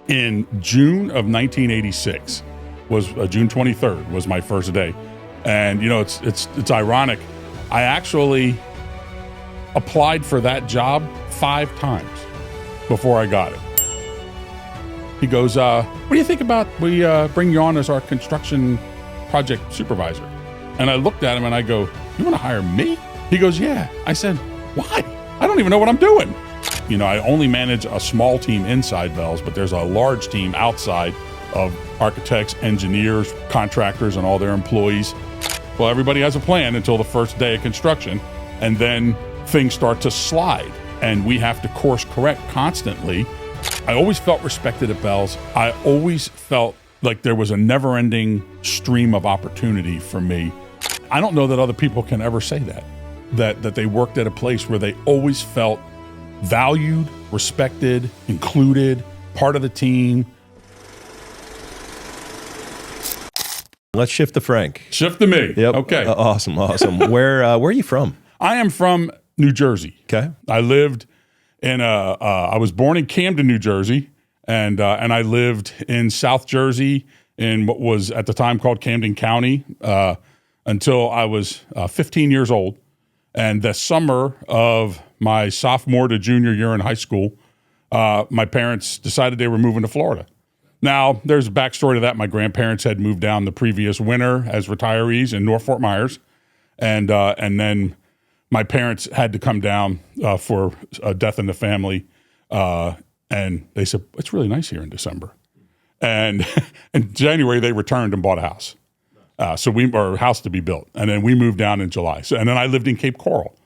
in June of 1986. Was June 23rd was my first day. And you know, it's ironic. I actually applied for that job 5 times before I got it. He goes, what do you think about we bring you on as our construction project supervisor? And I looked at him and I go, you want to hire me? He goes, yeah. I said, why? I don't even know what I'm doing. You know, I only manage a small team inside Bealls, but there's a large team outside of architects, engineers, contractors, and all their employees. Well, everybody has a plan until the first day of construction, and then things start to slide, and we have to course correct constantly. I always felt respected at Bealls. I always felt like there was a never-ending stream of opportunity for me. I don't know that other people can ever say that they worked at a place where they always felt valued, respected, included, part of the team. Let's shift to Frank. Shift to me. Yep. Okay. Awesome. Where are you from? I am from New Jersey. Okay. I lived in I was born in Camden, New Jersey, and I lived in South Jersey in what was at the time called Camden County until I was 15 years old. And the summer of my sophomore to junior year in high school, my parents decided they were moving to Florida. Now, there's a backstory to that. My grandparents had moved down the previous winter as retirees in North Fort Myers, and then my parents had to come down for a death in the family, and they said, it's really nice here in December. And in January, they returned and bought a house. Or a house to be built. And then we moved down in July. And then I lived in Cape Coral.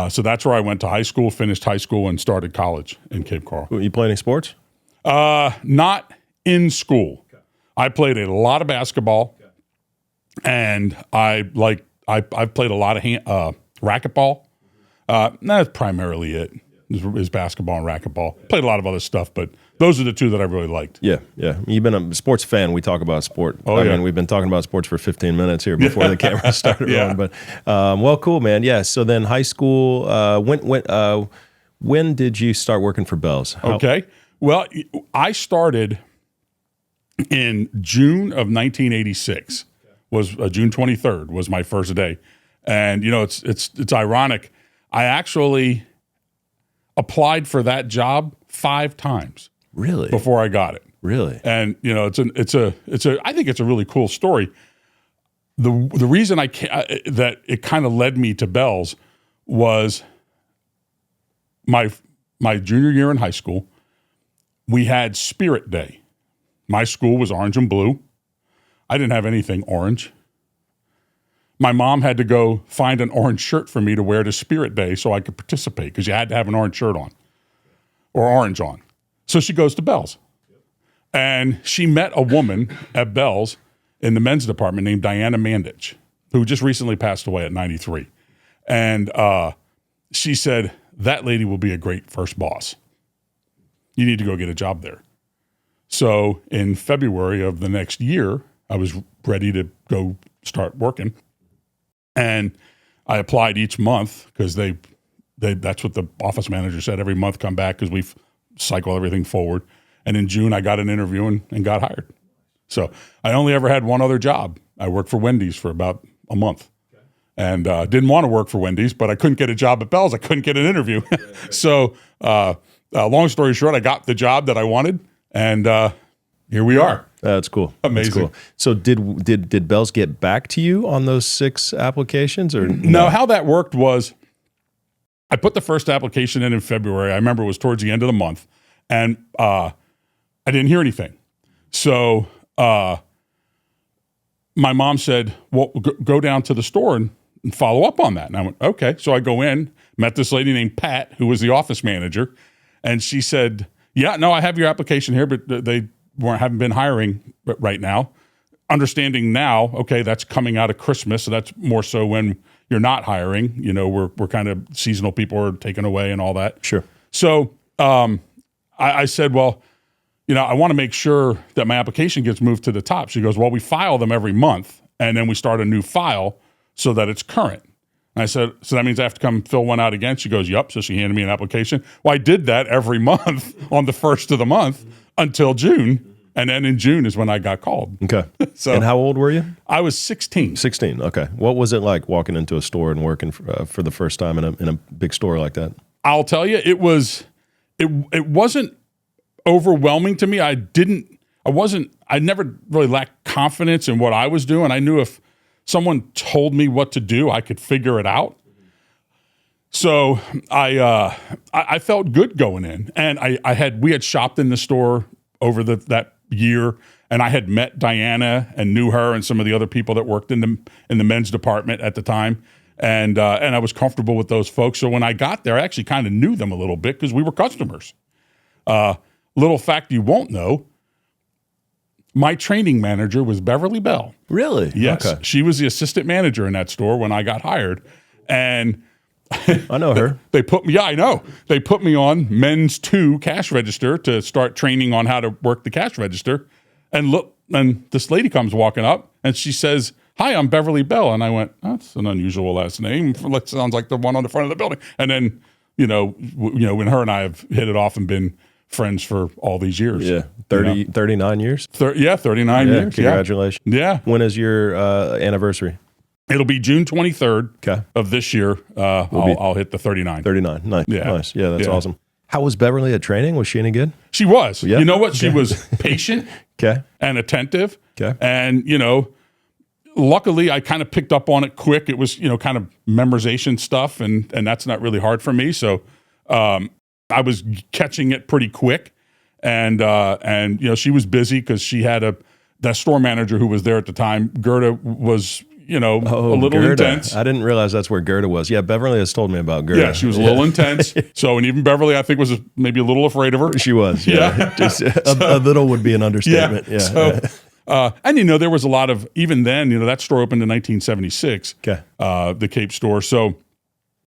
So that's where I went to high school, finished high school, and started college in Cape Coral. You play any sports? Not in school. Okay. I played a lot of basketball, and I've played a lot of racquetball. That's primarily it, is basketball and racquetball. Played a lot of other stuff, but those are the two that I really liked. Yeah. You've been a sports fan. We talk about sport. I mean, we've been talking about sports for 15 minutes here before the camera started rolling. But well, cool, man. Yeah. So then high school. When did you start working for Bealls? Okay. Well, I started in June of 1986. Was June 23rd was my first day, and you know it's ironic. I actually applied for that job 5 times. Really? Before I got it. Really? And you know, I think it's a really cool story. The reason that it kind of led me to Bealls was my junior year in high school. We had Spirit Day. My school was orange and blue. I didn't have anything orange. My mom had to go find an orange shirt for me to wear to Spirit Day so I could participate, because you had to have an orange shirt on or orange on. So she goes to Bealls, and she met a woman at Bealls in the men's department named Diana Mandich, who just recently passed away at 93. And she said, that lady will be a great first boss. You need to go get a job there. So in February of the next year, I was ready to go start working. And I applied each month because that's what the office manager said, every month come back because we've cycle everything forward. And in June, I got an interview and got hired. So I only ever had one other job. I worked for Wendy's for about a month. And didn't want to work for Wendy's, but I couldn't get a job at Bealls. I couldn't get an interview. So long story short, I got the job that I wanted, and here we are. That's cool. Amazing. That's cool. So did Bealls get back to you on those 6 applications, or no? How that worked was, I put the first application in February. I remember it was towards the end of the month, and I didn't hear anything. So my mom said, well, go down to the store and follow up on that. And I went, okay. So I go in, met this lady named Pat, who was the office manager, and she said, yeah, no, I have your application here, but they haven't been hiring right now. Understanding now, okay, that's coming out of Christmas, so that's more so when you're not hiring. You know, we're kind of seasonal, people are taken away and all that. Sure. So I said, well, you know, I want to make sure that my application gets moved to the top. She goes, well, we file them every month, and then we start a new file so that it's current. And I said, so that means I have to come fill one out again? She goes, yep. So she handed me an application. Well, I did that every month on the first of the month until June. And then in June is when I got called. Okay. So and how old were you? I was 16. 16. Okay. What was it like walking into a store and working for the first time in a big store like that? I'll tell you, it wasn't overwhelming to me. I never really lacked confidence in what I was doing. I knew if someone told me what to do, I could figure it out. So I felt good going in, and we had shopped in the store over that year, and I had met Diana and knew her and some of the other people that worked in the men's department at the time, and I was comfortable with those folks. So when I got there, I actually kind of knew them a little bit because we were customers. Little fact you won't know: my training manager was Beverly Bell. Really? Yes, Okay. she was the assistant manager in that store when I got hired, and I know her. They put me. Yeah, I know. They put me on men's 2 cash register to start training on how to work the cash register. And look, and this lady comes walking up and she says, "Hi, I'm Beverly Bell." And I went, "That's an unusual last name. It sounds like the one on the front of the building." And then, when her and I have hit it off and been friends for all these years. Yeah. 39 years? 39 years. Congratulations. Yeah. When is your anniversary? It'll be June 23rd Okay. of this year. I'll hit the 39. 39. Nice. Yeah. Nice. Yeah, that's Yeah. awesome. How was Beverly at training? Was she any good? She was. Yeah. You know what? She was patient Okay. and attentive. Okay. And, luckily I kind of picked up on it quick. It was, kind of memorization stuff, and that's not really hard for me. So I was catching it pretty quick. And she was busy because she had that store manager who was there at the time. Gerda was, a little Gerda. intense. I didn't realize that's where Gerda was. Yeah, Beverly has told me about Gerda. Yeah, she was a little intense. So, and even Beverly, I think, was maybe a little afraid of her. She was. Yeah. Just a little would be an understatement. Yeah. So, and there was a lot of, even then, that store opened in 1976. Okay. The Cape store. So,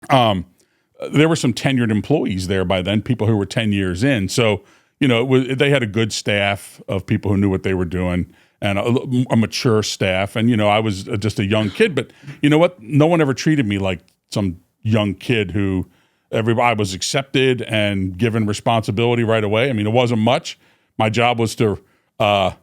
there were some tenured employees there by then, people who were 10 years in. So, they had a good staff of people who knew what they were doing, and a mature staff. And, I was just a young kid, but you know what? No one ever treated me like some young kid who I was accepted and given responsibility right away. I mean, it wasn't much. My job was to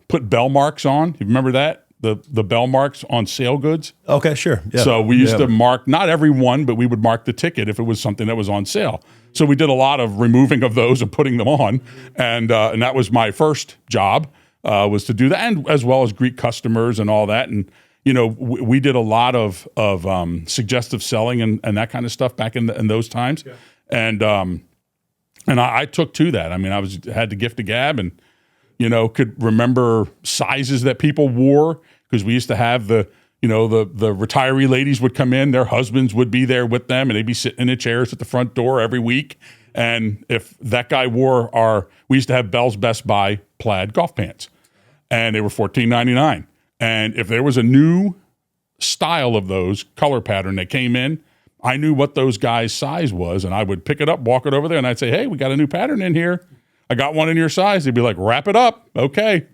put bell marks on. You remember that? The bell marks on sale goods. Okay, sure. Yeah. So we used to mark, not every one, but we would mark the ticket if it was something that was on sale. So we did a lot of removing of those and putting them on. And that was my first job, was to do that, and as well as greet customers and all that. And, we did a lot of suggestive selling and that kind of stuff back in those times. Yeah. And I took to that. I mean, had the gift of gab, and, could remember sizes that people wore, because we used to have the retiree ladies would come in, their husbands would be there with them, and they'd be sitting in the chairs at the front door every week. And if that guy wore we used to have Bell's Best Buy plaid golf pants, and they were $14.99. And if there was a new style of those color pattern that came in, I knew what those guys' size was, and I would pick it up, walk it over there, and I'd say, "Hey, we got a new pattern in here. I got one in your size." They'd be like, "Wrap it up." Okay.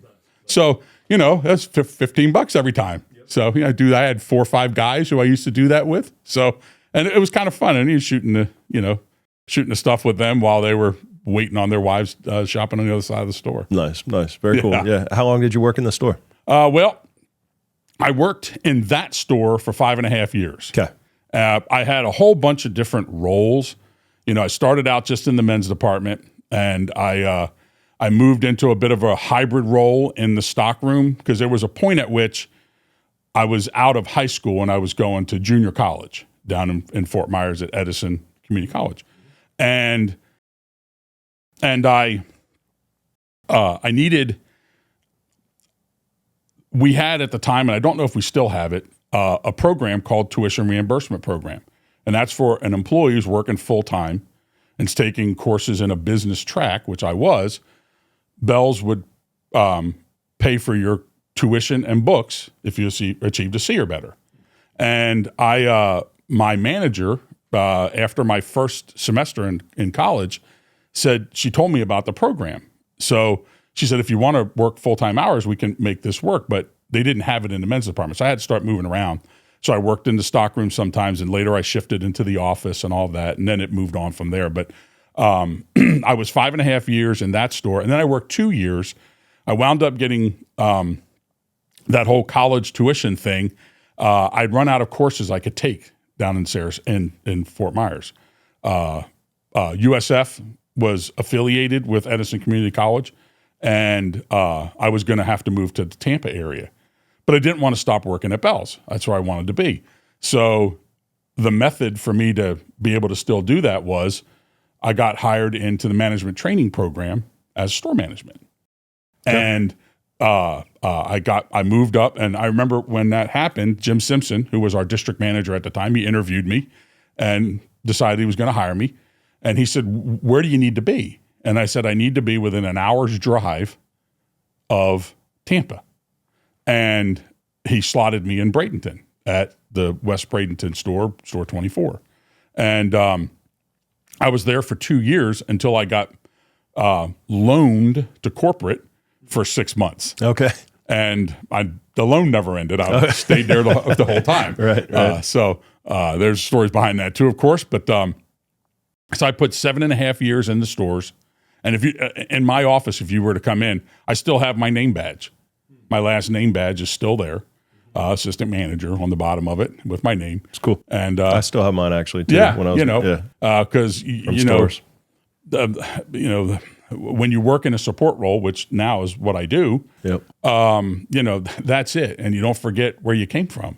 So, that's $15 every time. So I had 4 or 5 guys who I used to do that with. So, and it was kind of fun. And he was shooting the stuff with them while they were waiting on their wives shopping on the other side of the store. Nice. Very cool. Yeah. How long did you work in the store? Well, I worked in that store for 5.5 years. Okay. I had a whole bunch of different roles. I started out just in the men's department, and I moved into a bit of a hybrid role in the stockroom, because there was a point at which I was out of high school and I was going to junior college down in Fort Myers at Edison Community College. And we had at the time, and I don't know if we still have it, a program called Tuition Reimbursement Program. And that's for an employee who's working full-time and is taking courses in a business track, which I was. Bealls would pay for your tuition and books if you achieved a C or better. And my manager, after my first semester in college, she told me about the program. So she said, "If you want to work full-time hours, we can make this work." But they didn't have it in the men's department, so I had to start moving around. So I worked in the stockroom sometimes, and later I shifted into the office and all that, and then it moved on from there. But I was 5.5 years in that store, and then I worked 2 years. I wound up getting that whole college tuition thing. I'd run out of courses I could take down in Fort Myers. USF was affiliated with Edison Community College, and I was going to have to move to the Tampa area. But I didn't want to stop working at Bealls. That's where I wanted to be. So the method for me to be able to still do that was I got hired into the management training program as store management. Yeah. And I moved up, and I remember when that happened, Jim Simpson, who was our district manager at the time, he interviewed me and decided he was going to hire me. And he said, "Where do you need to be?" And I said, "I need to be within an hour's drive of Tampa." And he slotted me in Bradenton at the West Bradenton store 24. And I was there for 2 years until I got loaned to corporate for 6 months. Okay. And the loan never ended. I stayed there the whole time. Right. So there's stories behind that too, of course. But so I put 7.5 years in the stores. And if you in my office, if you were to come in, I still have my name badge. My last name badge is still there. Assistant manager on the bottom of it with my name. It's cool. And I still have mine actually too. Yeah, when I was, because when you work in a support role, which now is what I do, yep. That's it. And you don't forget where you came from,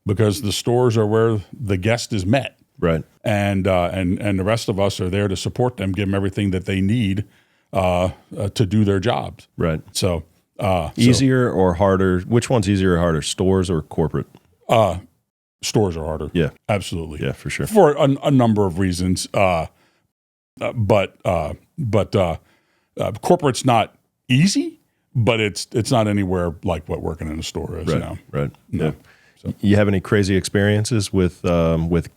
because the stores are where the guest is met. Right. And the rest of us are there to support them, give them everything that they need to do their jobs. Right. So easier or harder? Which one's easier or harder, stores or corporate? Stores are harder. Yeah, absolutely. Yeah, for sure. For a number of reasons. But corporate's not easy, but it's not anywhere like what working in a store is. Right. Right. No. Yeah. So. You have any crazy experiences with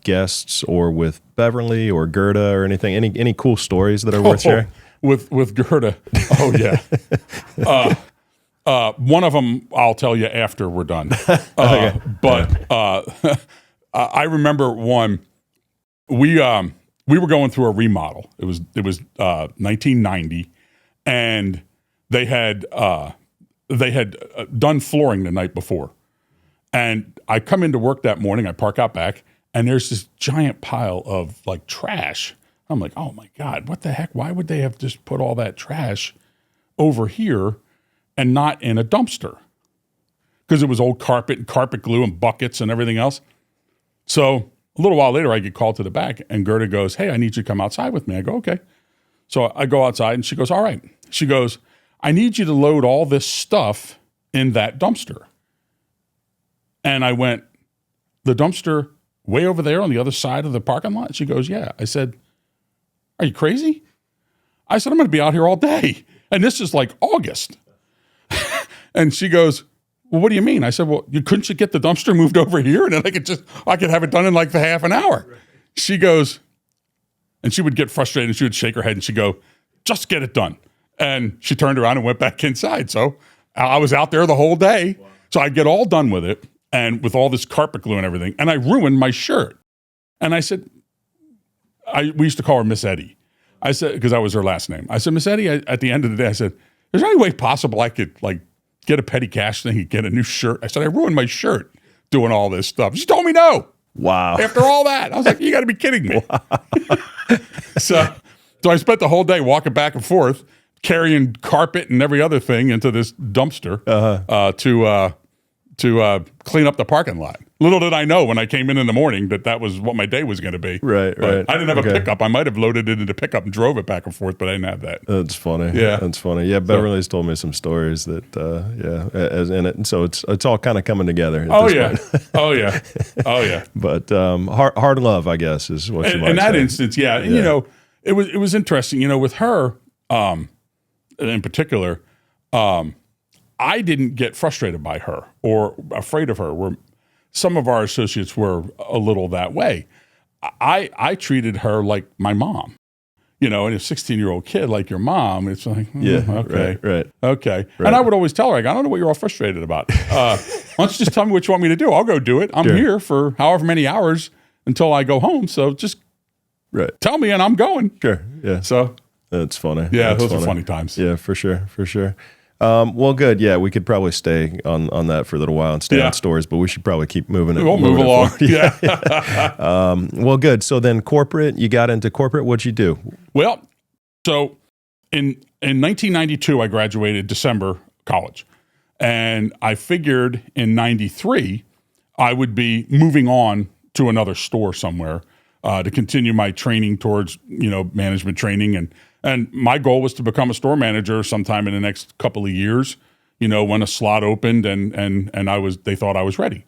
guests or with Beverly or Gerda or anything? Any cool stories that are worth sharing? With Gerda, oh yeah. One of them I'll tell you after we're done. Okay. But I remember one. We were going through a remodel. It was 1990, and they had done flooring the night before. And I come into work that morning. I park out back, and there's this giant pile of like trash. I'm like, oh my God, what the heck? Why would they have just put all that trash over here and not in a dumpster? Because it was old carpet and carpet glue and buckets and everything else. So a little while later, I get called to the back, and Gerda goes, "Hey, I need you to come outside with me." I go, "Okay." So I go outside, and she goes, "All right." She goes, "I need you to load all this stuff in that dumpster." And I went, "The dumpster way over there on the other side of the parking lot?" She goes, "Yeah." I said, "Are you crazy?" I said, "I'm going to be out here all day. And this is like August." And she goes, "Well, what do you mean?" I said, "Well, couldn't you get the dumpster moved over here? And then I could have it done in like the half an hour." Right. She goes, and she would get frustrated, and she would shake her head, and she'd go, "Just get it done." And she turned around and went back inside. So I was out there the whole day. Wow. So I'd get all done with it, and with all this carpet glue and everything, and I ruined my shirt. And I said, we used to call her Miss Eddie. I said, because that was her last name. I said, "Miss Eddie," at the end of the day, I said, "Is there any way possible I could like get a petty cash thing and get a new shirt?" I said, "I ruined my shirt doing all this stuff." She told me no. Wow. After all that, I was like, "You got to be kidding me." Wow. So I spent the whole day walking back and forth, carrying carpet and every other thing into this dumpster to clean up the parking lot. Little did I know when I came in the morning that was what my day was going to be. Right. I didn't have a pickup. I might have loaded it into pickup and drove it back and forth, but I didn't have that. That's funny. Yeah. That's funny. Yeah, Beverly's told me some stories that, and so it's all kind of coming together. Oh yeah. Oh yeah. Oh yeah. But hard love, I guess, is what you might say. In that instance, yeah. And, it was interesting, with her in particular, I didn't get frustrated by her or afraid of her. Where some of our associates were a little that way. I treated her like my mom, and a 16-year-old kid like your mom. It's like, okay, right, okay. Right. And I would always tell her, I don't know what you're all frustrated about. Why don't you just tell me what you want me to do? I'll go do it. I'm here for however many hours until I go home. So just Right. Tell me and I'm going. Sure. Yeah. So That's funny. yeah, That's those are funny times. Yeah, for sure. For sure. Well, good. Yeah, we could probably stay on that for a little while and stay Yeah. on stories, but we should probably keep moving it. We'll move moving it along. forward. Yeah. Well, good. So then corporate, you got into corporate. What'd you do? Well, so in 1992, I graduated December college. And I figured in 93, I would be moving on to another store somewhere to continue my training towards, management training. And my goal was to become a store manager sometime in the next couple of years, when a slot opened and they thought I was ready.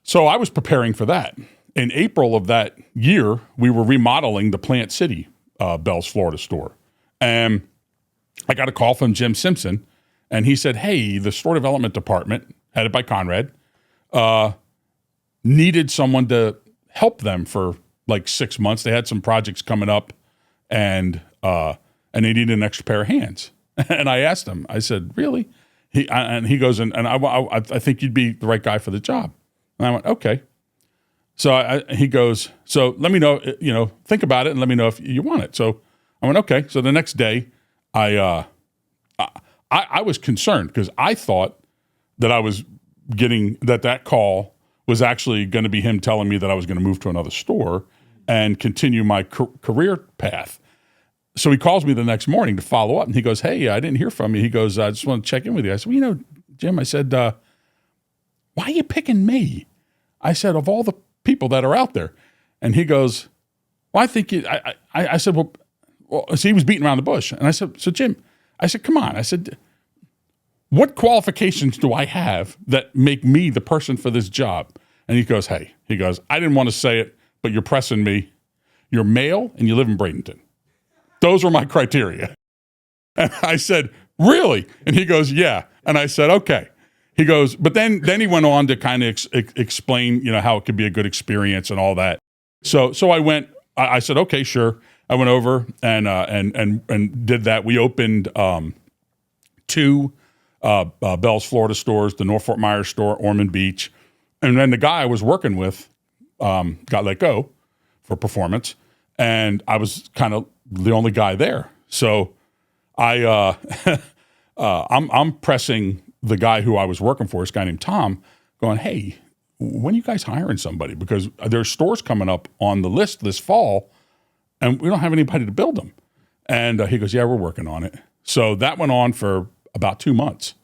So I was preparing for that. In April of that year, we were remodeling the Plant City Bealls, Florida store. And I got a call from Jim Simpson, and he said, hey, the store development department, headed by Conrad, needed someone to help them for like 6 months. They had some projects coming up, and they needed an extra pair of hands. And I asked him, I said, really? He goes, and I think you'd be the right guy for the job. And I went, okay. So he goes, so let me know, think about it and let me know if you want it. So I went, okay. So the next day, I was concerned because I thought that I was getting that call was actually going to be him telling me that I was going to move to another store and continue my career path. So he calls me the next morning to follow up, and he goes, hey, I didn't hear from you. He goes, I just want to check in with you. I said, well, Jim, I said, why are you picking me? I said, of all the people that are out there. And he goes, well, I think I said, well, so he was beating around the bush. And I said, so Jim, I said, come on. I said, what qualifications do I have that make me the person for this job? And he goes, I didn't want to say it, but you're pressing me. You're male and you live in Bradenton. Those were my criteria. And I said, really? And he goes, yeah. And I said, okay. He goes, but then he went on to kind of explain, how it could be a good experience and all that. So I went, I said, okay, sure. I went over and did that. We opened 2 Bealls, Florida stores, the North Fort Myers store, Ormond Beach. And then the guy I was working with got let go for performance. And I was kind of the only guy there. So I'm pressing the guy who I was working for, this guy named Tom, going, hey, when are you guys hiring somebody? Because there's stores coming up on the list this fall, and we don't have anybody to build them. And he goes, yeah, we're working on it. So that went on for about 2 months.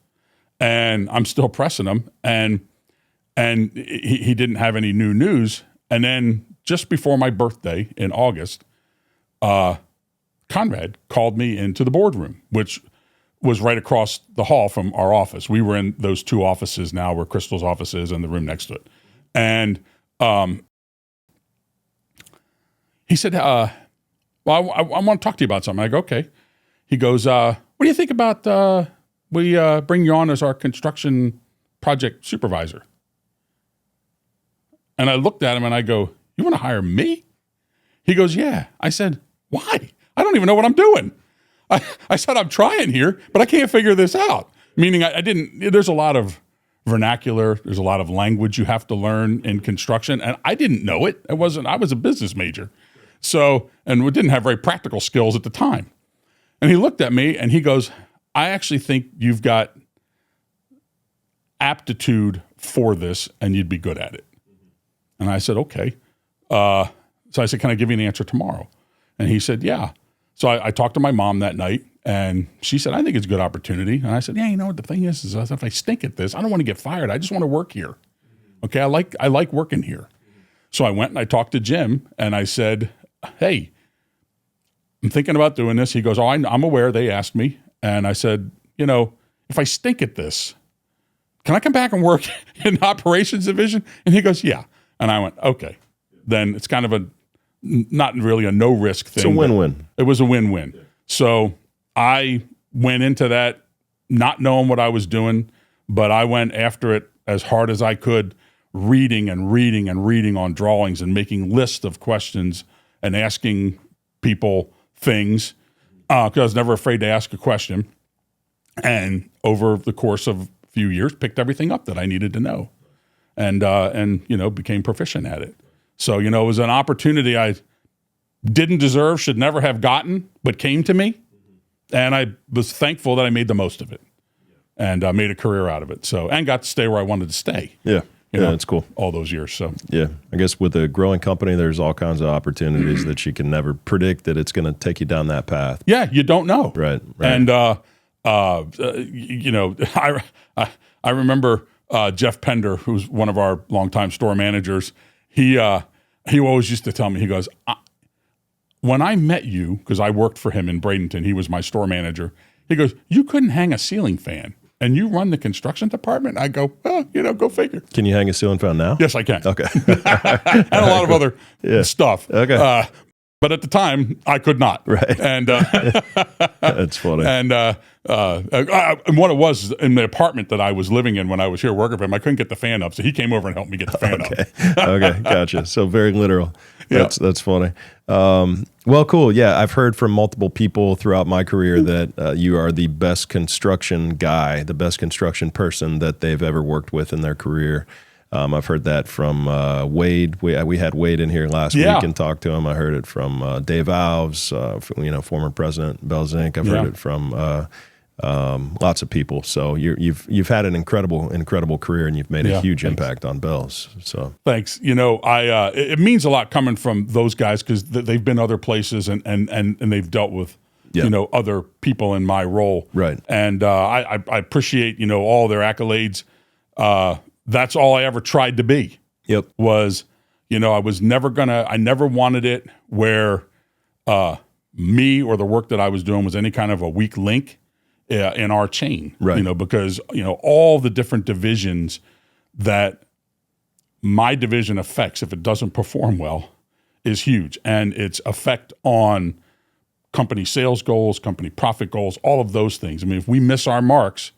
And I'm still pressing him, and he didn't have any new news. And then just before my birthday in August, Conrad called me into the boardroom, which was right across the hall from our office. We were in those 2 offices now where Crystal's office is and the room next to it. And he said, well, I want to talk to you about something. I go, okay. He goes, what do you think about we bring you on as our construction project supervisor? And I looked at him and I go, you want to hire me? He goes, yeah. I said, why? I don't even know what I'm doing. I said, I'm trying here, but I can't figure this out. Meaning there's a lot of vernacular. There's a lot of language you have to learn in construction. And I didn't know it. I was a business major. So, and we didn't have very practical skills at the time. And he looked at me and he goes, I actually think you've got aptitude for this and you'd be good at it. And I said, okay. So I said, can I give you an answer tomorrow? And he said, yeah. So I talked to my mom that night, and she said, I think it's a good opportunity. And I said, yeah, what the thing is if I stink at this, I don't want to get fired. I just want to work here. Okay, I like working here. So I went and I talked to Jim, and I said, hey, I'm thinking about doing this. He goes, oh, I'm aware. They asked me. And I said, if I stink at this, can I come back and work in the operations division? And he goes, yeah. And I went, okay. Then it's kind of not really a no-risk thing. It's a win-win. It was a win-win. Yeah. So I went into that not knowing what I was doing, but I went after it as hard as I could, reading on drawings and making lists of questions and asking people things because I was never afraid to ask a question. And over the course of a few years, picked everything up that I needed to know and became proficient at it. So, it was an opportunity. didn't deserve, should never have gotten, but came to me. And I was thankful that I made the most of it and made a career out of it. So, and got to stay where I wanted to stay. Yeah. You know, that's cool. All those years. So, yeah, I guess with a growing company, there's all kinds of opportunities that you can never predict that it's going to take you down that path. Yeah, you don't know. Right. And, you know, I remember Jeff Pender, who's one of our longtime store managers. He always used to tell me, he goes, when I met you, because I worked for him in Bradenton, he was my store manager. He goes, you couldn't hang a ceiling fan. And you run the construction department? I go, well, you know, go figure. Can you hang a ceiling fan now? Yes, I can. Okay. And a lot of other stuff. Okay. But at the time, I could not. Right. And that's funny. And what it was in the apartment that I was living in when I was here working for him, I couldn't get the fan up, so he came over and helped me get the fan up. Okay, gotcha. So very literal. That's funny. Well, cool. Yeah, I've heard from multiple people throughout my career that you are the best construction guy, the best construction person that they've ever worked with in their career. I've heard that from Wade. We had Wade in here last week and talked to him. I heard it from Dave Alves, former president, Bealls Inc. I've heard it from lots of people. So you've had an incredible career, and you've made a huge impact on Bealls. So thanks. You know, it means a lot coming from those guys because they've been other places and they've dealt with you know, other people in my role. Right. And I appreciate, you know, all their accolades. That's all I ever tried to be. Yep. Was, you know, I never wanted it where me or the work that I was doing was any kind of a weak link in our chain. Right. You know, because, you know, all the different divisions that my division affects, if it doesn't perform well, is huge. And its effect on company sales goals, company profit goals, all of those things. I mean, if we miss our marks,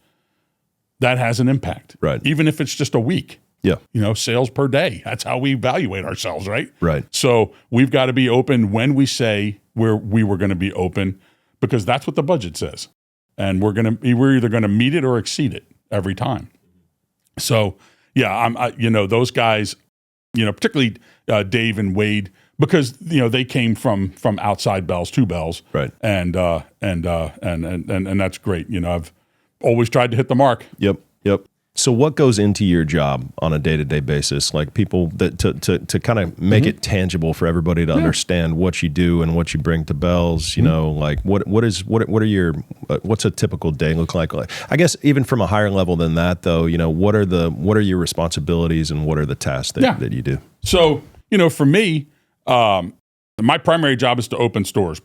that has an impact. Right. Even if it's just a week. Yeah. You know, sales per day. That's how we evaluate ourselves, right? Right. So we've got to be open when we say we were going to be open, because that's what the budget says. And we're either going to meet it or exceed it every time. So yeah, you know, those guys, you know, particularly Dave and Wade, because, you know, they came from outside Bealls to Bealls. Right. And that's great. You know, I've always tried to hit the mark. Yep. So what goes into your job on a day-to-day basis? Like people that to kind of make it tangible for everybody to understand what you do and what you bring to Bealls, you know, like what's a typical day look like? I guess even from a higher level than that though, you know, what are your responsibilities and what are the tasks that you do? So, you know, for me, my primary job is to open stores.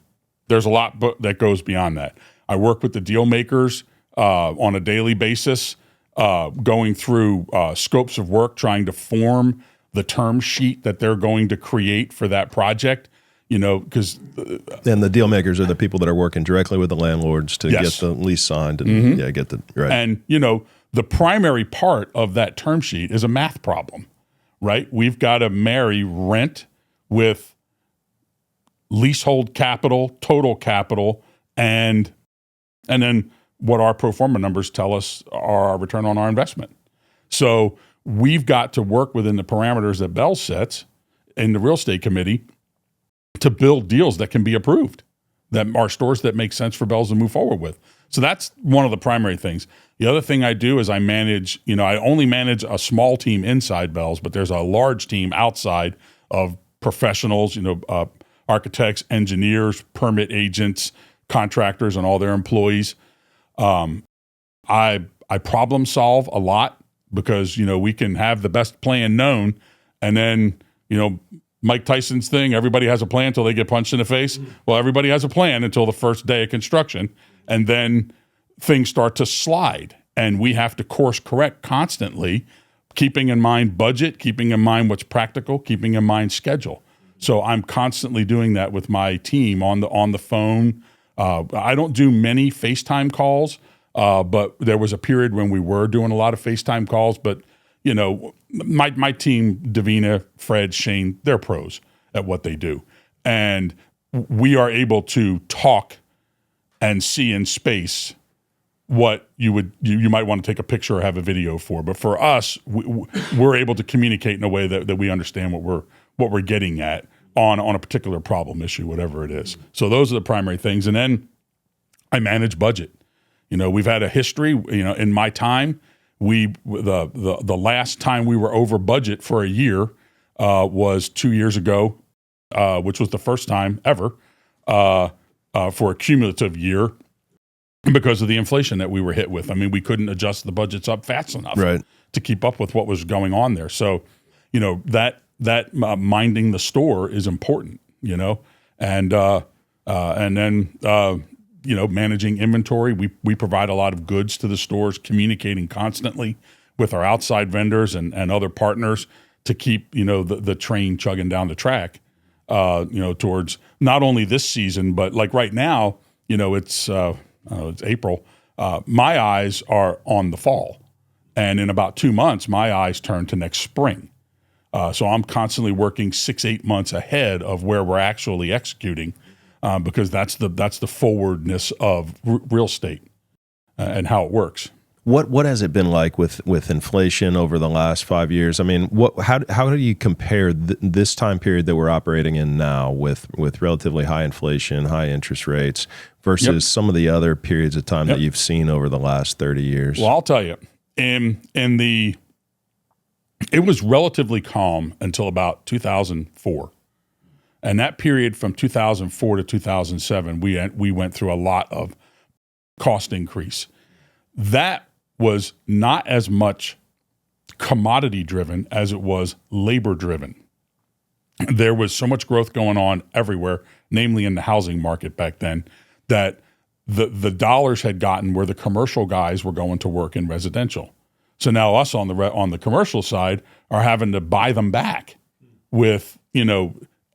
There's a lot that goes beyond that. I work with the deal makers on a daily basis, going through scopes of work, trying to form the term sheet that they're going to create for that project. You know, because and the deal makers are the people that are working directly with the landlords to get the lease signed and get the right. And you know, the primary part of that term sheet is a math problem, right? We've got to marry rent with leasehold capital, total capital, and then what our pro forma numbers tell us are our return on our investment. So we've got to work within the parameters that Bealls sets in the real estate committee to build deals that can be approved, that are stores that make sense for Bealls to move forward with. So that's one of the primary things. The other thing I do is I manage, you know, I only manage a small team inside Bealls, but there's a large team outside of professionals, you know, architects, engineers, permit agents, contractors, and all their employees. I problem solve a lot because, you know, we can have the best plan known, and then, you know, Mike Tyson's thing, everybody has a plan until they get punched in the face. Well, everybody has a plan until the first day of construction, and then things start to slide, and we have to course correct constantly, keeping in mind budget, keeping in mind what's practical, keeping in mind schedule. So I'm constantly doing that with my team on the phone. I don't do many FaceTime calls, but there was a period when we were doing a lot of FaceTime calls. But, you know, my team, Davina, Fred, Shane, they're pros at what they do. And we are able to talk and see in space what you might want to take a picture or have a video for. But for us, we're able to communicate in a way that we understand what we're getting at on a particular problem issue, whatever it is. So those are the primary things. And then I manage budget. We've had a history, in my time, the last time we were over budget for a year was 2 years ago, which was the first time ever for a cumulative year because of the inflation that we were hit with. I mean, we couldn't adjust the budgets up fast enough to keep up with what was going on there. So, that minding the store is important, and then managing inventory. We provide a lot of goods to the stores, communicating constantly with our outside vendors and other partners to keep, the train chugging down the track, towards not only this season, but like right now, it's April. My eyes are on the fall. And in about 2 months, my eyes turn to next spring. So I'm constantly working 6-8 months ahead of where we're actually executing, because that's the forwardness of real estate and how it works. What has it been like with inflation over the last 5 years? I mean, how do you compare this time period that we're operating in now with relatively high inflation, high interest rates versus some of the other periods of time that you've seen over the last 30 years? Well, I'll tell you, it was relatively calm until about 2004. And that period from 2004 to 2007, we went through a lot of cost increase. That was not as much commodity driven as it was labor driven. There was so much growth going on everywhere, namely in the housing market back then, that the dollars had gotten where the commercial guys were going to work in residential. So now us on the commercial side are having to buy them back with,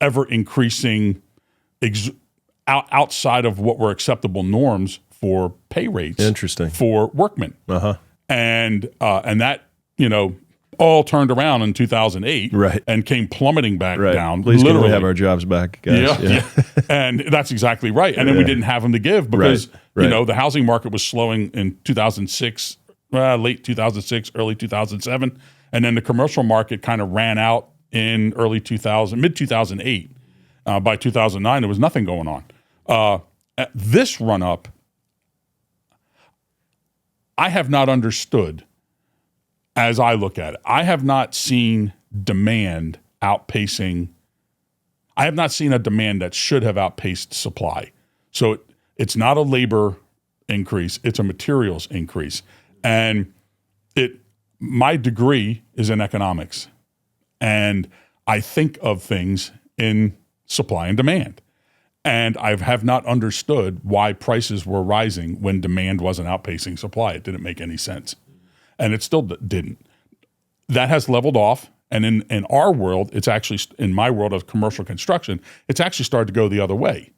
ever increasing outside of what were acceptable norms for pay rates. Interesting. For workmen. And that, all turned around in 2008 and came plummeting back down. Please can we have our jobs back, guys? Yeah. And that's exactly right. And then we didn't have them to give because, the housing market was slowing in 2006, late 2006, early 2007. And then the commercial market kind of ran out in early 2000, mid 2008. By 2009, there was nothing going on. This run up, I have not understood as I look at it. I have not seen demand outpacing. I have not seen a demand that should have outpaced supply. So it's not a labor increase; it's a materials increase. And my degree is in economics, and I think of things in supply and demand. And I have not understood why prices were rising when demand wasn't outpacing supply. It didn't make any sense. And it still didn't. That has leveled off. And in our world, it's actually, in my world of commercial construction, it's actually started to go the other way.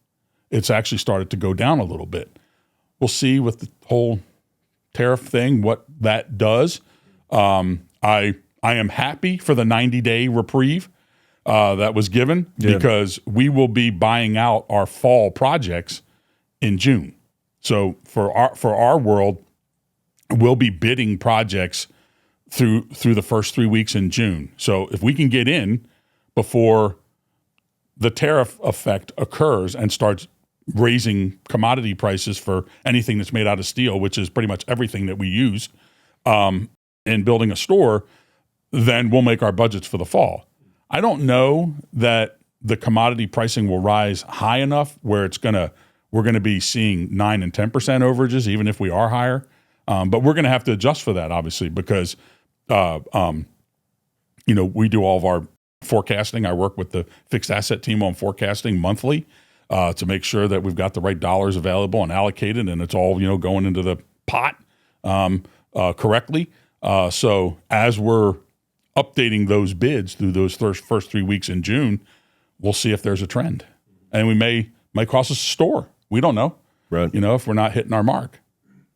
It's actually started to go down a little bit. We'll see with the whole tariff thing what that does. I am happy for the 90-day reprieve that was given because we will be buying out our fall projects in June. So for our world, we'll be bidding projects through the first 3 weeks in June. So if we can get in before the tariff effect occurs and starts raising commodity prices for anything that's made out of steel, which is pretty much everything that we use in building a store, then we'll make our budgets for the fall. I don't know that the commodity pricing will rise high enough where we're gonna be seeing 9 and 10% overages, even if we are higher. But we're gonna have to adjust for that, obviously, because we do all of our forecasting. I work with the fixed asset team on forecasting monthly to make sure that we've got the right dollars available and allocated, and it's all going into the pot correctly. So as we're updating those bids through those first 3 weeks in June, we'll see if there's a trend. And we might cost us a store. We don't know, right? If we're not hitting our mark.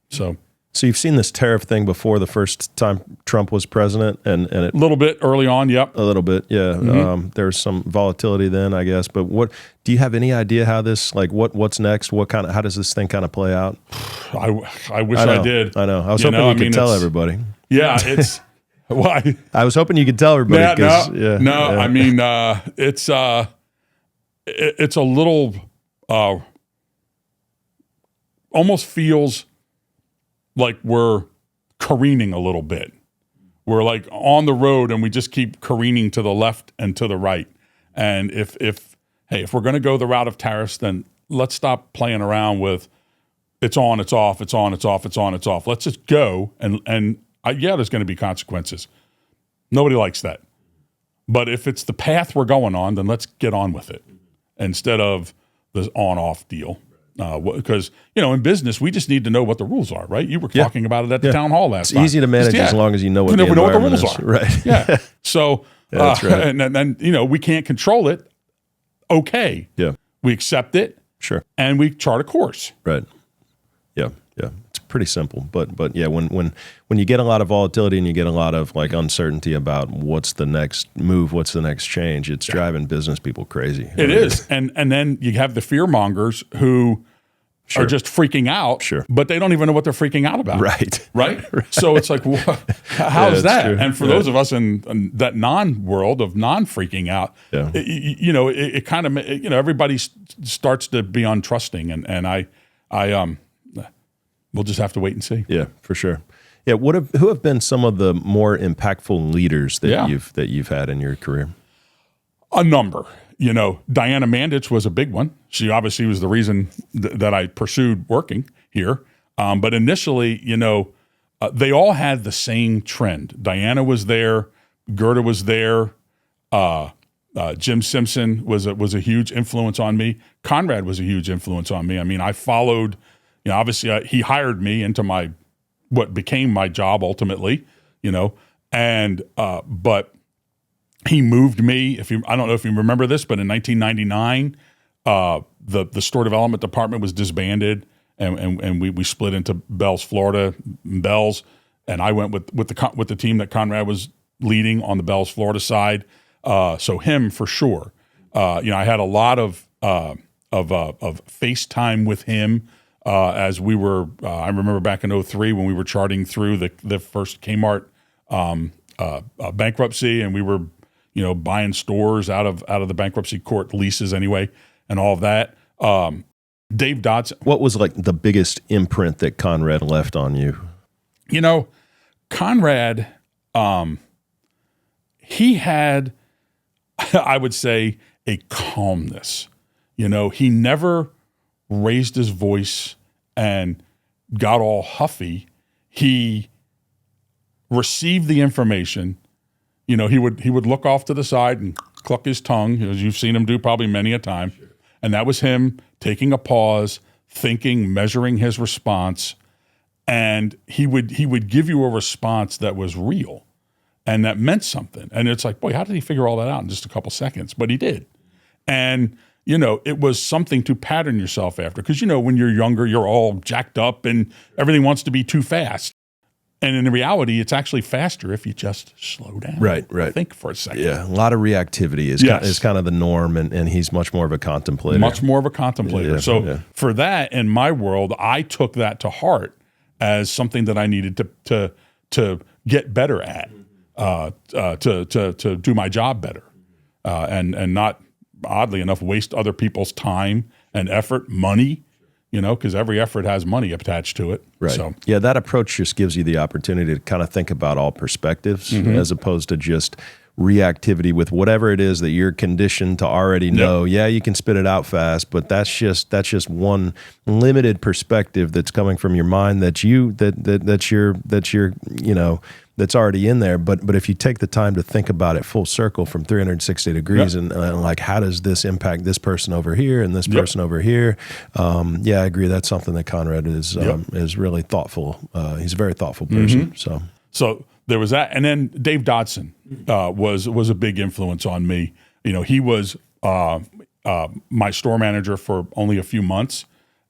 So you've seen this tariff thing before the first time Trump was president, and it, a little bit early on, yep. A little bit, yeah. Mm-hmm. There was some volatility then, I guess. But what do you have any idea how this, what's next? How does this thing kind of play out? I wish I did. I know. I was hoping you could tell everybody. Yeah, it's. Well, I was hoping you could tell everybody. I mean, it's it's a little, almost feels like we're careening a little bit. We're like on the road and we just keep careening to the left and to the right. And if we're going to go the route of tariffs, then let's stop playing around with it's on, it's off, it's on, it's off, it's on, it's off. Let's just go. And there's going to be consequences. Nobody likes that. But if it's the path we're going on, then let's get on with it instead of this on-off deal. Because, in business, we just need to know what the rules are, right? You were talking about it at the town hall last time. It's easy to manage as long as you know what the rules are. Right. Yeah. So, that's right. And then, we can't control it. Okay. Yeah. We accept it. Sure. And we chart a course. Right. Yeah. Yeah. It's pretty simple. But yeah, when you get a lot of volatility and you get a lot of like uncertainty about what's the next move, what's the next change, it's driving business people crazy. It is. And then you have the fear mongers who are just freaking out, but they don't even know what they're freaking out about. Right. Right? So it's like, how's that? True. And for those of us in that non-world of non-freaking out, it kind of, everybody starts to be untrusting. And we'll just have to wait and see. Yeah, for sure. Yeah. Who have been some of the more impactful leaders that you've had in your career? A number. Diana Mandich was a big one. She obviously was the reason that I pursued working here. But initially, they all had the same trend. Diana was there. Gerda was there. Jim Simpson was a huge influence on me. Conrad was a huge influence on me. I mean, I followed, obviously he hired me into what became my job ultimately, but he moved me. I don't know if you remember this, but in 1999, the store development department was disbanded, and we split into Bealls Florida, Bealls, and I went with the team that Conrad was leading on the Bealls Florida side. So him for sure. I had a lot of FaceTime with him as we were. I remember back in 2003 when we were charting through the first Kmart bankruptcy, and we were buying stores out of the bankruptcy court leases anyway, and all of that. Dave Dodson. What was like the biggest imprint that Conrad left on you? Conrad, he had, I would say, a calmness. He never raised his voice and got all huffy. He received the information. He would look off to the side and cluck his tongue, as you've seen him do probably many a time. Sure. And that was him taking a pause, thinking, measuring his response. And he would give you a response that was real and that meant something. And it's like, boy, how did he figure all that out in just a couple seconds? But he did. And, it was something to pattern yourself after. Because, when you're younger, you're all jacked up and everything wants to be too fast. And in reality, it's actually faster if you just slow down. Right. Think for a second. Yeah, a lot of reactivity is kind of the norm, and he's much more of a contemplator. Much more of a contemplator. For that, in my world, I took that to heart as something that I needed to get better at, to do my job better, and not, oddly enough, waste other people's time and effort, money. Because every effort has money attached to it. Right. So, yeah, that approach just gives you the opportunity to kind of think about all perspectives as opposed to just reactivity with whatever it is that you're conditioned to already know. Yeah, you can spit it out fast, but that's just one limited perspective that's coming from your mind that's that's already in there. But if you take the time to think about it full circle from 360 degrees and like, how does this impact this person over here and this person over here? I agree. That's something that Conrad is really thoughtful. He's a very thoughtful person. So there was that. And then Dave Dodson was a big influence on me. He was my store manager for only a few months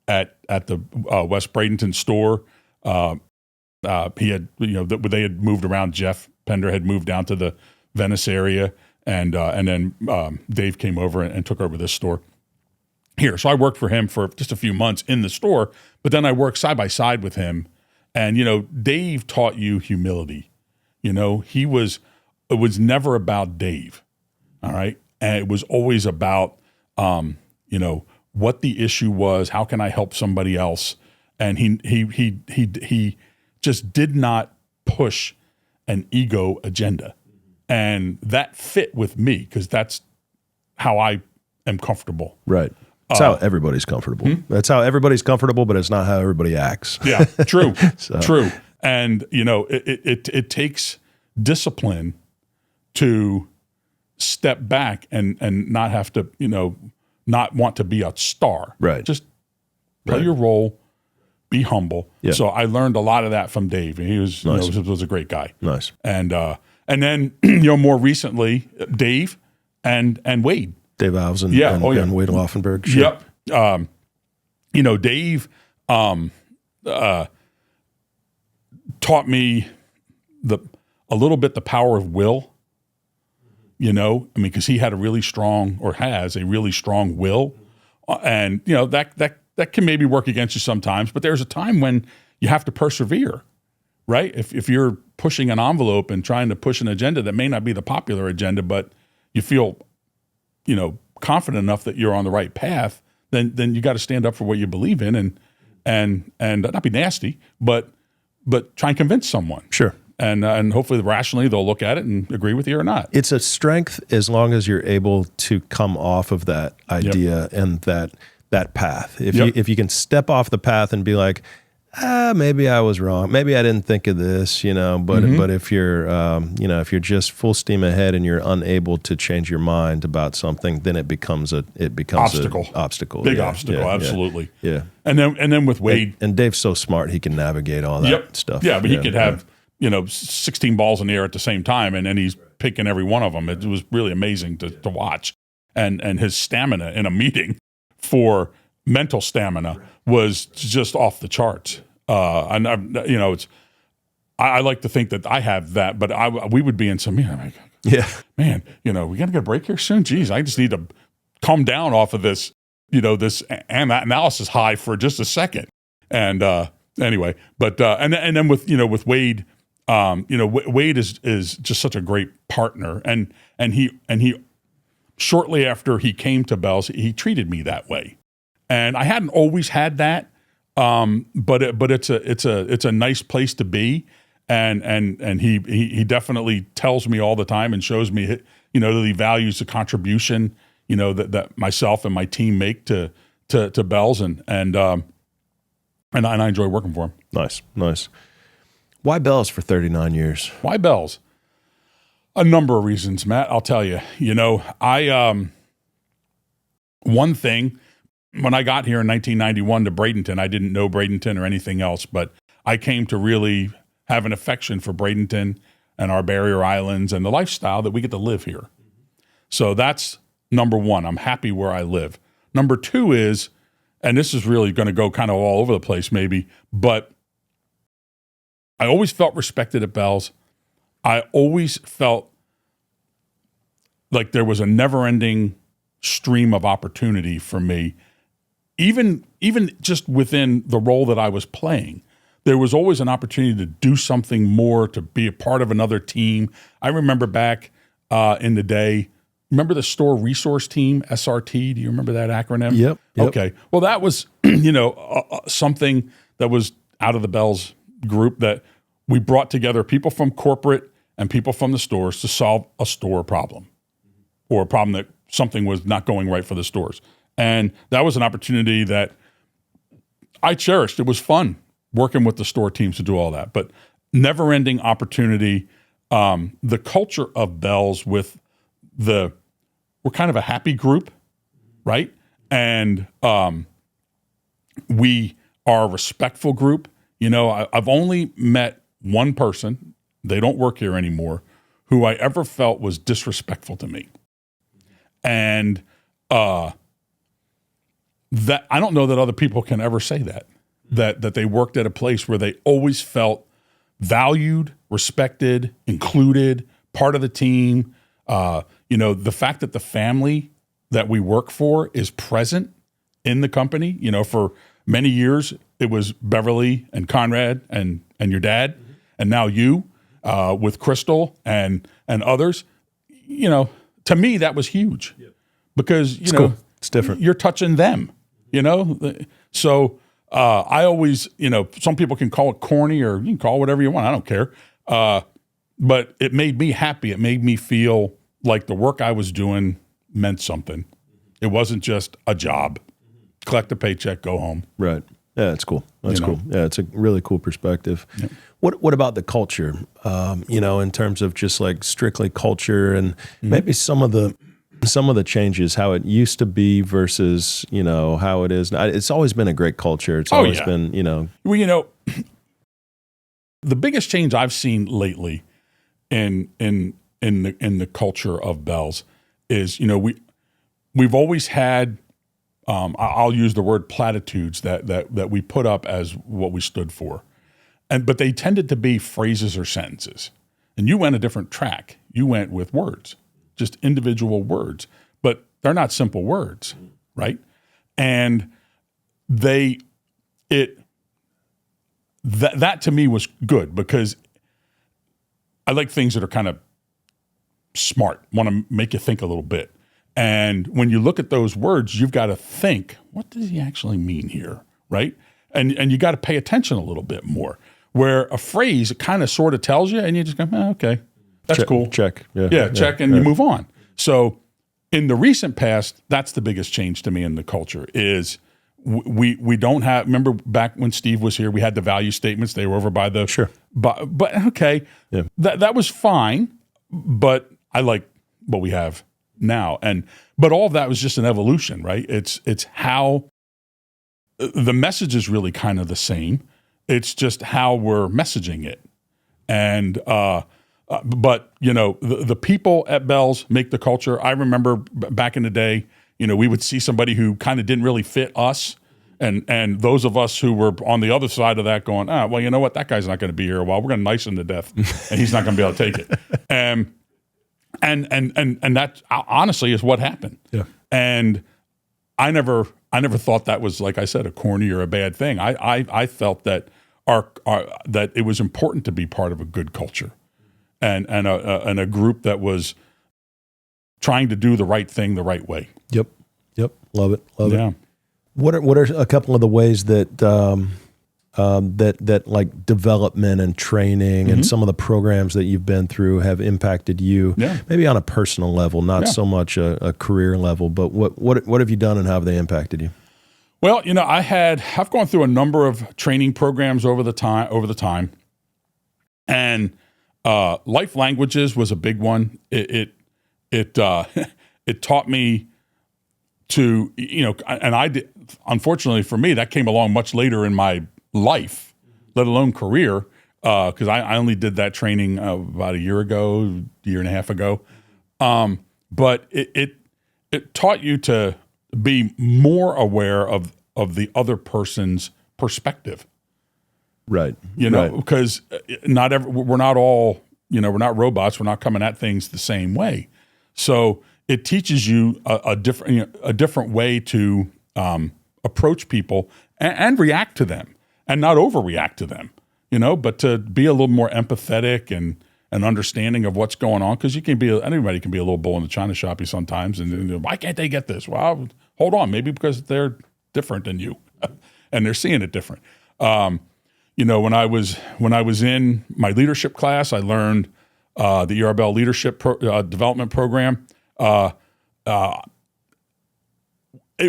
at the West Bradenton store. He had, they had moved around. Jeff Pender had moved down to the Venice area, and then Dave came over and took over this store here. So I worked for him for just a few months in the store, but then I worked side by side with him. And Dave taught you humility. It was never about Dave, all right, and it was always about you know, what the issue was, how can I help somebody else? And he just did not push an ego agenda. And that fit with me because that's how I am comfortable. Right. That's how everybody's comfortable. That's how everybody's comfortable, but it's not how everybody acts. Yeah, true, true. And, you know, it takes discipline to step back and not have to, you know, not want to be a star. Right. Just play your role, be humble. Yeah. So I learned a lot of that from Dave. He was, Nice. you know, was a great guy. Nice. And then, you know, more recently, Dave and Wade. Dave Alves and, Yeah. and Wade Laufenberg. Sure. Yep. You know, Dave taught me a little bit the power of will. You know, I mean, because he had a really strong, or has a really strong will, and you know that can maybe work against you sometimes. But there's a time when you have to persevere, right? If you're pushing an envelope and trying to push an agenda that may not be the popular agenda, but you feel, you know, confident enough that you're on the right path, then you got to stand up for what you believe in and not be nasty, but try and convince someone. Sure. And hopefully rationally they'll look at it and agree with you or not. It's a strength as long as you're able to come off of that idea and that path. If you can step off the path and be like, maybe I was wrong. Maybe I didn't think of this, you know, but if you're, you know, if you're just full steam ahead and you're unable to change your mind about something, then it becomes obstacle. Big obstacle. Absolutely. Yeah. And then with Wade, and Dave's so smart, he can navigate all that stuff. Yeah. But he could have, you know, 16 balls in the air at the same time, and then he's picking every one of them. It was really amazing to watch. And his stamina in a meeting for mental stamina was just off the charts. And you know, I like to think that I have that, but we would be in some, you know, like, man, you know, we got to get a break here soon. Geez, I just need to calm down off of this, you know, this analysis high for just a second. And anyway, but and then with Wade, you know, Wade is just such a great partner, and he shortly after he came to Bealls, he treated me that way. And I hadn't always had that, but it's a nice place to be, and he definitely tells me all the time and shows me, you know, that he values the contribution, you know, that myself and my team make to Bealls, and I enjoy working for him. Nice. Why Bealls for 39 years? Why Bealls? A number of reasons, Matt. I'll tell you. You know, one thing. When I got here in 1991 to Bradenton, I didn't know Bradenton or anything else, but I came to really have an affection for Bradenton and our barrier islands and the lifestyle that we get to live here. So that's number one. I'm happy where I live. Number two is, and this is really going to go kind of all over the place maybe, but I always felt respected at Bealls. I always felt like there was a never-ending stream of opportunity for me. Even just within the role that I was playing, there was always an opportunity to do something more, to be a part of another team. I remember back in the day, remember the store resource team, SRT? Do you remember that acronym? Yep. Okay. Well, that was, you know, something that was out of the Bealls group that we brought together people from corporate and people from the stores to solve a store problem or a problem that something was not going right for the stores. And that was an opportunity that I cherished. It was fun working with the store teams to do all that, but never-ending opportunity. The culture of Bealls we're kind of a happy group, right? And we are a respectful group. You know, I've only met one person, they don't work here anymore, who I ever felt was disrespectful to me. And that I don't know that other people can ever say that they worked at a place where they always felt valued, respected, included, part of the team. You know, the fact that the family that we work for is present in the company. You know, for many years it was Beverly and Conrad and your dad, and now you with Crystal and others. You know, to me that was huge because you know. Cool. It's different. You're touching them, So I always, some people can call it corny, or you can call it whatever you want. I don't care. But it made me happy. It made me feel like the work I was doing meant something. It wasn't just a job. Collect a paycheck, go home. Right. Yeah, that's cool. That's cool. Yeah, it's a really cool perspective. Yeah. What about the culture? In terms of just like strictly culture, and maybe some of the changes, how it used to be versus how it is now. It's always been a great culture. It's always been Well, the biggest change I've seen lately in the culture of Bealls is we've always had. I'll use the word platitudes that we put up as what we stood for, but they tended to be phrases or sentences. And you went a different track. You went with words, just individual words, but they're not simple words, right? And that to me was good, because I like things that are kind of smart, want to make you think a little bit. And when you look at those words, you've got to think, what does he actually mean here, right? And you got to pay attention a little bit more. Where a phrase, it kind of sort of tells you, and you just go, okay, that's cool. Check. Check, and you move on. So in the recent past, that's the biggest change to me in the culture is we don't have, remember back when Steve was here, we had the value statements. They were over by the, sure. But okay, that was fine, but I like what we have now. But all of that was just an evolution, right? It's how the message is really kind of the same. It's just how we're messaging it. And, but the people at Bealls make the culture. I remember back in the day, we would see somebody who kind of didn't really fit us. And those of us who were on the other side of that going, well, you know what? That guy's not going to be here a while. We're going to nice him to death and he's not going to be able to take it. And that honestly is what happened. Yeah. And I never thought that was, like I said, a corny or a bad thing. I felt that that it was important to be part of a good culture, and a group that was trying to do the right thing the right way. Yep. Love it. What are a couple of the ways that that like development and training and some of the programs that you've been through have impacted you? Yeah. Maybe on a personal level, not so much a career level, but what have you done and how have they impacted you? Well, I've gone through a number of training programs over the time, and life languages was a big one. It taught me to, and I did, unfortunately for me, that came along much later in my life, let alone career, because I only did that training about a year and a half ago. But it taught you to be more aware of the other person's perspective. Right. Because we're not all, we're not robots. We're not coming at things the same way. So it teaches you a different way to approach people and react to them, and not overreact to them, but to be a little more empathetic and understanding of what's going on. Because anybody can be a little bull in the china shoppy sometimes, and why can't they get this? Well, hold on, maybe because they're different than you, and they're seeing it different. When I was in my leadership class, I learned the ERBL leadership development program. It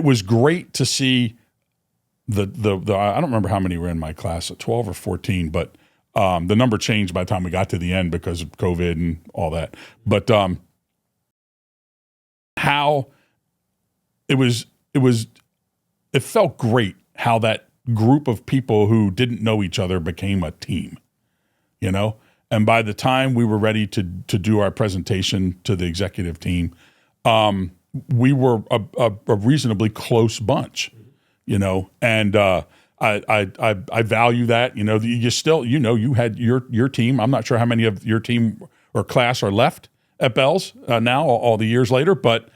was great to see the I don't remember how many were in my class, 12 or 14, but the number changed by the time we got to the end because of COVID and all that. But how it felt great how that group of people who didn't know each other became a team, and by the time we were ready to do our presentation to the executive team, we were a reasonably close bunch, and I value that. You still, you had your team. I'm not sure how many of your team or class are left at Bealls now, all the years later, but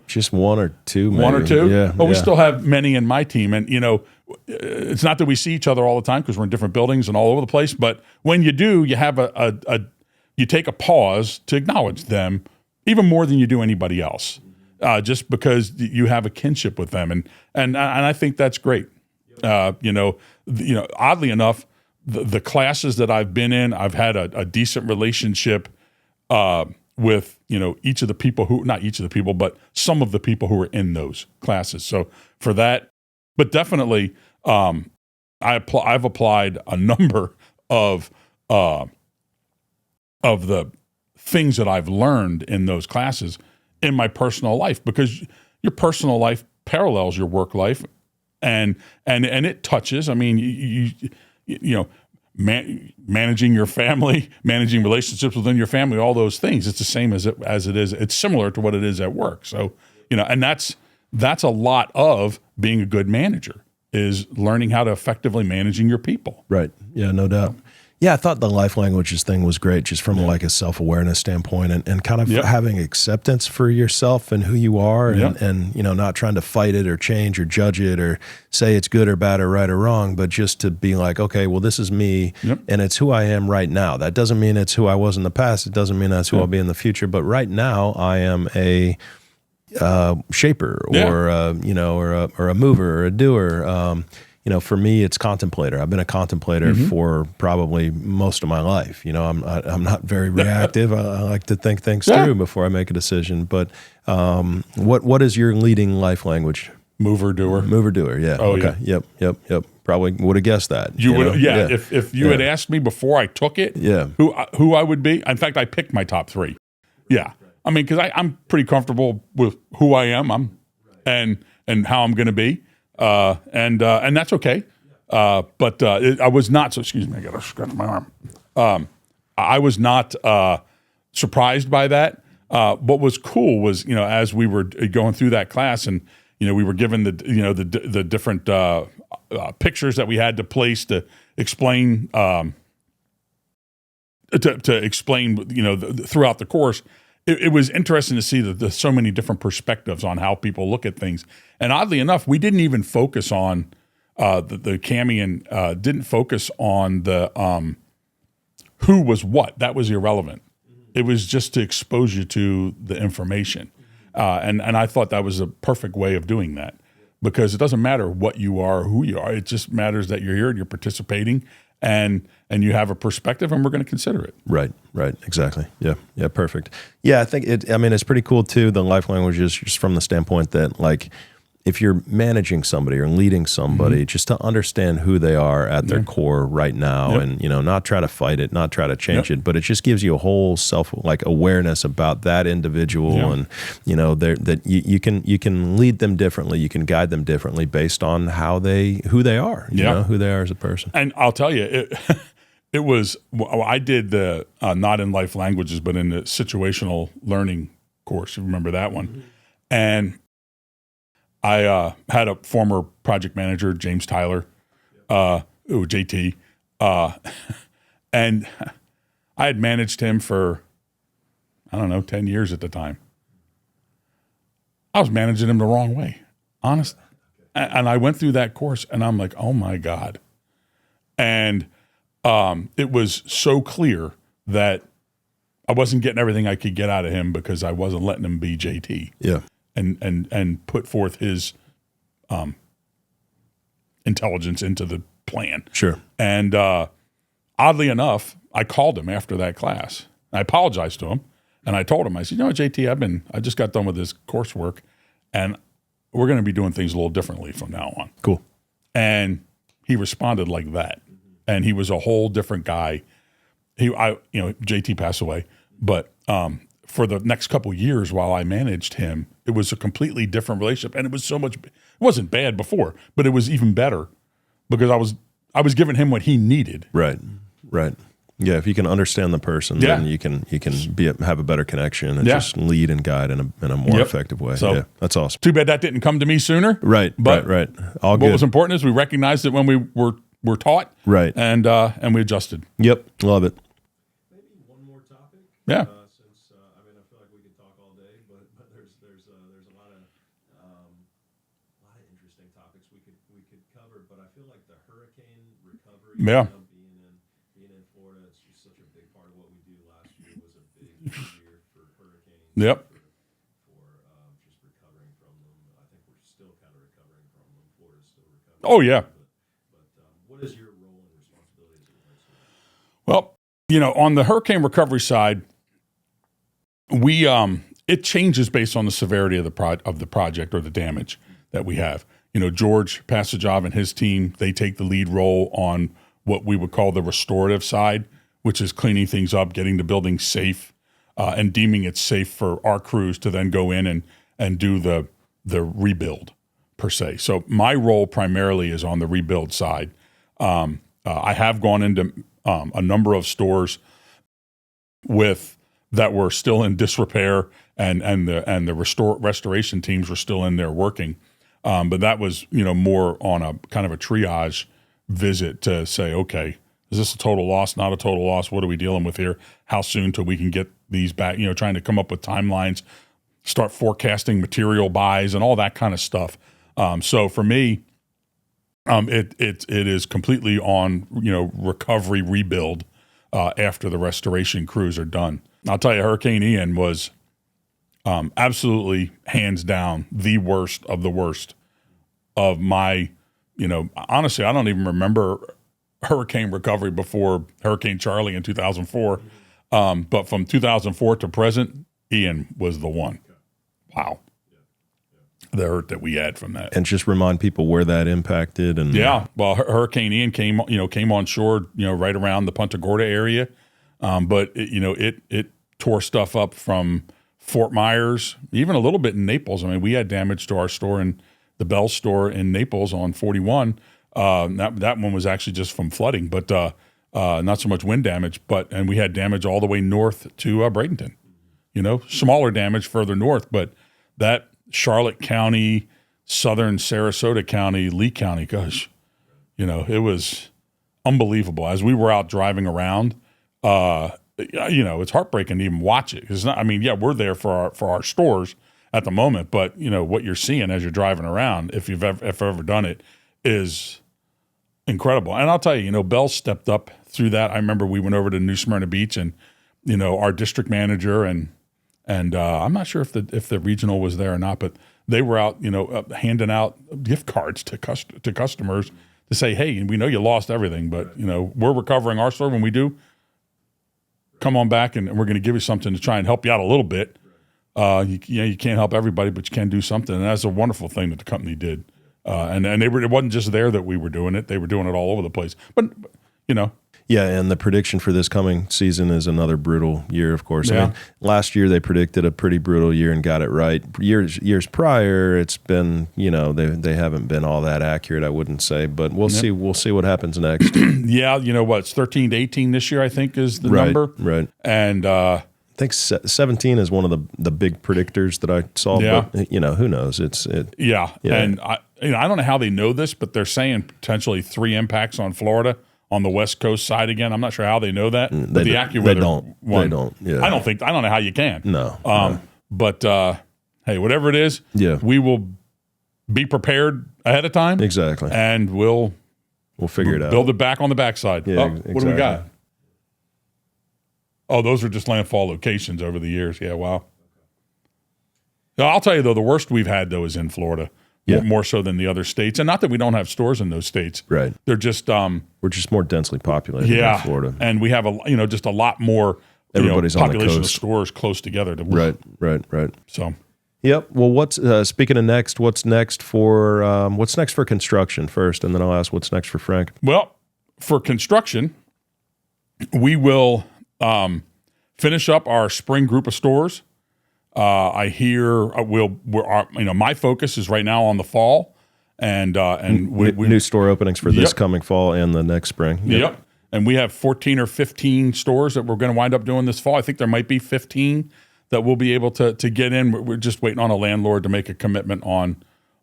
just one or two, maybe. One or two. Yeah. But we still have many in my team, and it's not that we see each other all the time because we're in different buildings and all over the place. But when you do, you have you take a pause to acknowledge them even more than you do anybody else. just because you have a kinship with them, and I think that's great. Oddly enough, the classes that I've been in, I've had a decent relationship with each of the people not each of the people, but some of the people who are in those classes. So for that, but definitely, I've applied a number of the things that I've learned in those classes in my personal life, because your personal life parallels your work life, and it touches. I mean, managing your family, managing relationships within your family, all those things. It's the same as it is. It's similar to what it is at work. So and that's a lot of being a good manager, is learning how to effectively managing your people. Right. Yeah, no doubt. Yeah, I thought the life languages thing was great, just from like a self-awareness standpoint, and kind of having acceptance for yourself and who you are, and not trying to fight it or change or judge it or say it's good or bad or right or wrong, but just to be like, okay, well, this is me, and it's who I am right now. That doesn't mean it's who I was in the past. It doesn't mean that's who I'll be in the future. But right now, I am a shaper, or or a mover, or a doer. For me, it's contemplator. I've been a contemplator for probably most of my life. I'm not very reactive. I like to think things through before I make a decision. But what is your leading life language? Mover, doer. Mover, doer. Yeah. Oh, okay. yeah. Yep. Probably would have guessed that. You would. Yeah. If you had asked me before I took it, who I would be. In fact, I picked my top 3. Yeah. I mean, because I'm pretty comfortable with who I am. And how I'm going to be. And that's okay. But I was not, so excuse me, I got to scratch my arm. I was not surprised by that. What was cool was, as we were going through that class, and, we were given the different pictures that we had to place to explain, to explain, throughout the course. It was interesting to see that there's so many different perspectives on how people look at things. And oddly enough, we didn't even focus on the Cami, and didn't focus on the who was what. That was irrelevant. It was just to expose you to the information. And I thought that was a perfect way of doing that, because it doesn't matter what you are or who you are. It just matters that you're here and you're participating, and you have a perspective, and we're going to consider it. Right, exactly. Yeah, perfect. Yeah, I think it's pretty cool too, the life languages, just from the standpoint that, like, if you're managing somebody or leading somebody, just to understand who they are at their core right now, and not try to fight it, not try to change it, but it just gives you a whole awareness about that individual, and that you can lead them differently, you can guide them differently based on who they are, who they are as a person. And I'll tell you, it was, I did the not in life languages, but in the situational learning course. You remember that one? And I had a former project manager, James Tyler, JT, and I had managed him for, 10 years at the time. I was managing him the wrong way, honestly. And I went through that course, and I'm like, oh my God. And it was so clear that I wasn't getting everything I could get out of him, because I wasn't letting him be JT. Yeah. And put forth his intelligence into the plan. Sure. And oddly enough, I called him after that class. I apologized to him, and I told him, I said, JT, I just got done with this coursework, and we're going to be doing things a little differently from now on. Cool. And he responded like that, and he was a whole different guy. JT passed away, but for the next couple of years while I managed him, it was a completely different relationship. And it was it wasn't bad before, but it was even better, because I was giving him what he needed. Right. Yeah, if you can understand the person, then you can have a better connection and just lead and guide in a more effective way. So, that's awesome. Too bad that didn't come to me sooner. Right. But right. All good. What was important is we recognized it when we were taught. Right. And we adjusted. Yep. Love it. Maybe one more topic. Yeah. I feel like we could talk all day, but there's a lot of interesting topics we could cover. But I feel like the hurricane recovery, being in Florida, it's just such a big part of what we do. Last year was a big year for hurricanes. Yep. For just Oh yeah. But what is your role and responsibility as it relates to that? Well, on the hurricane recovery side, we it changes based on the severity of the project or the damage that we have. George Passagov and his team, they take the lead role on what we would call the restorative side, which is cleaning things up, getting the building safe, and deeming it safe for our crews to then go in and do the rebuild per se. So my role primarily is on the rebuild side. I have gone into a number of stores that were still in disrepair, and the restoration teams were still in there working. But that was more on a kind of a triage visit to say, okay, is this a total loss? Not a total loss? What are we dealing with here? How soon till we can get these back? Trying to come up with timelines, start forecasting material buys, and all that kind of stuff. So for me, it is completely on recovery rebuild after the restoration crews are done. I'll tell you, Hurricane Ian was absolutely hands down the worst of the worst of my. Honestly, I don't even remember hurricane recovery before Hurricane Charlie in 2004. But from 2004 to present, Ian was the one. Wow. The hurt that we had from that. And just remind people where that impacted. And yeah, well, Hurricane Ian came on shore, right around the Punta Gorda area. But it tore stuff up from Fort Myers, even a little bit in Naples. I mean, we had damage to our store in the Bealls store in Naples on 41. That one was actually just from flooding, but not so much wind damage. And we had damage all the way north to Bradenton. Smaller damage further north, but that Charlotte County, southern Sarasota County, Lee County, gosh, it was unbelievable. As we were out driving around, it's heartbreaking to even watch it. It's not. I mean, yeah, we're there for our stores at the moment, but what you're seeing as you're driving around, if you've ever done it, is incredible. And I'll tell you, Bealls stepped up through that. I remember we went over to New Smyrna Beach, and our district manager and I'm not sure if the regional was there or not, but they were out, handing out gift cards to customers to say, hey, we know you lost everything, but we're recovering our store. When we do, come on back, and we're going to give you something to try and help you out a little bit. You can't help everybody, but you can do something, and that's a wonderful thing that the company did. And it wasn't just there that we were doing it; they were doing it all over the place. But Yeah, and the prediction for this coming season is another brutal year, of course. Yeah. I mean, last year they predicted a pretty brutal year and got it right. Years prior, it's been, they haven't been all that accurate, I wouldn't say, but we'll see. We'll see what happens next. Yeah, it's 13 to 18 this year, I think, is the number. Right. And I think 17 is one of the big predictors that I saw. Yeah. But who knows? Yeah. And I don't know how they know this, but they're saying potentially 3 impacts on Florida on the West Coast side again. I'm not sure how they know that. But the AccuWeather one, they don't. Yeah. I don't know how you can. No. But hey, whatever it is, we will be prepared ahead of time. Exactly. And we'll figure it out. Build it back on the backside. Yeah, What do we got? Oh, those are just landfall locations over the years. Yeah, wow. Now, I'll tell you, though, the worst we've had, though, is in Florida. Yeah. More so than the other states. And not that we don't have stores in those states. Right. They're just we're just more densely populated in Florida. And we have just a lot more everybody's on the population coast. of stores close together. Right. So yep. Well, what's speaking of next, what's next for construction first, and then I'll ask what's next for Frank. Well, for construction, we will finish up our spring group of stores. I hear my focus is right now on the fall, and we new store openings for this coming fall and the next spring. Yep. And we have 14 or 15 stores that we're going to wind up doing this fall. I think there might be 15 that we'll be able to get in. We're just waiting on a landlord to make a commitment on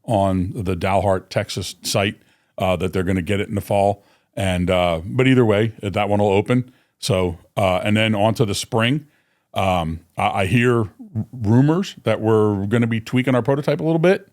the Dalhart, Texas site that they're going to get it in the fall. And but either way, that one will open. So and then on to the spring. I hear rumors that we're going to be tweaking our prototype a little bit,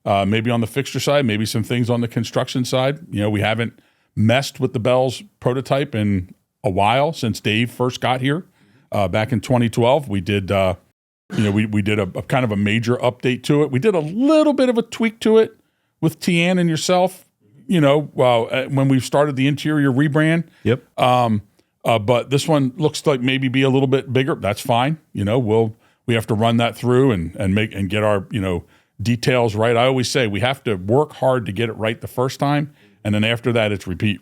maybe on the fixture side, maybe some things on the construction side. We haven't messed with the Bealls prototype in a while since Dave first got here back in 2012. We did, we did a kind of a major update to it. We did a little bit of a tweak to it with Tian and yourself, when we started the interior rebrand. Yep. But this one looks like maybe be a little bit bigger. That's fine. We have to run that through and get our, details right. I always say we have to work hard to get it right the first time. And then after that, it's repeat.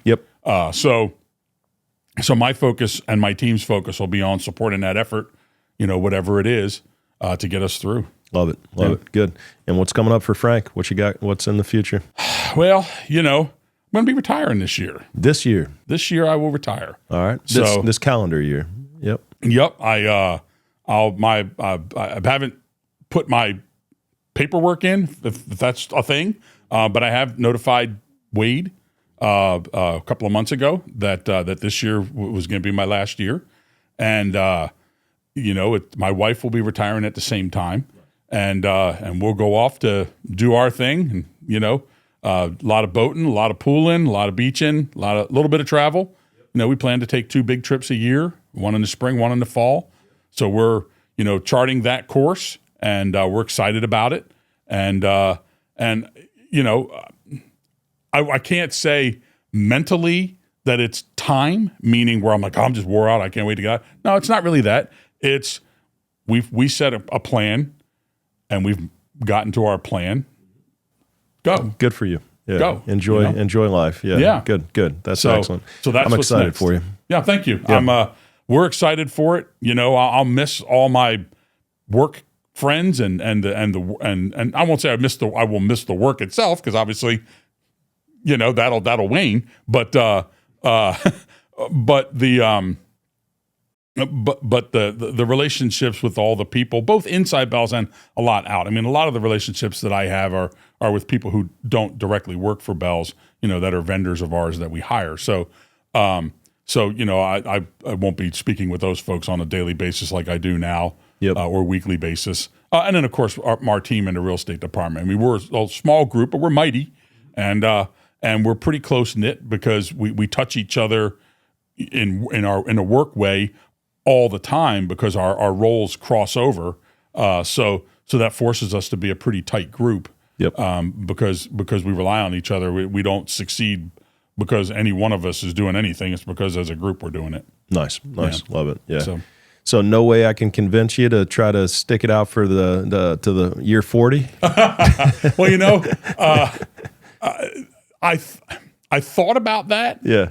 Yep. So my focus and my team's focus will be on supporting that effort, whatever it is, to get us through. Love it. Love it. Good. And what's coming up for Frank? What you got? What's in the future? Well, I'm going to be retiring this year. This year? This year I will retire. All right. So this calendar year. Yep. Yep. I haven't put my paperwork in, if that's a thing, but I have notified Wade a couple of months ago that this year was going to be my last year, and my wife will be retiring at the same time, and we'll go off to do our thing, and a lot of boating, a lot of pooling, a lot of beaching, a little bit of travel. We plan to take 2 big trips a year, one in the spring, one in the fall. So we're charting that course, and we're excited about it. And I can't say mentally that it's time, meaning where I'm like, I'm just wore out, I can't wait to get out. No, it's not really that. It's we set a plan, and we've gotten to our plan. Go. Good for you. Yeah. Go. Enjoy life. Yeah. Yeah. Good. That's excellent. So I'm excited next. for you. Yeah. Thank you. Yeah. We're excited for it. I'll miss all my work friends and I won't say I will miss the work itself, because obviously, that'll wane. But the relationships with all the people, both inside Bealls and a lot out. I mean, a lot of the relationships that I have are with people who don't directly work for Bealls, that are vendors of ours that we hire. So I won't be speaking with those folks on a daily basis like I do now, or weekly basis. And then, of course, our team in the real estate department. I mean, we're a small group, but we're mighty, and we're pretty close knit because we touch each other in a work way all the time, because our roles cross over. So that forces us to be a pretty tight group. Yep. Because we rely on each other. We don't succeed because any one of us is doing anything. It's because as a group we're doing it. Nice. Yeah. Love it. Yeah. So no way I can convince you to try to stick it out for the year 40. Well, I thought about that. Yeah.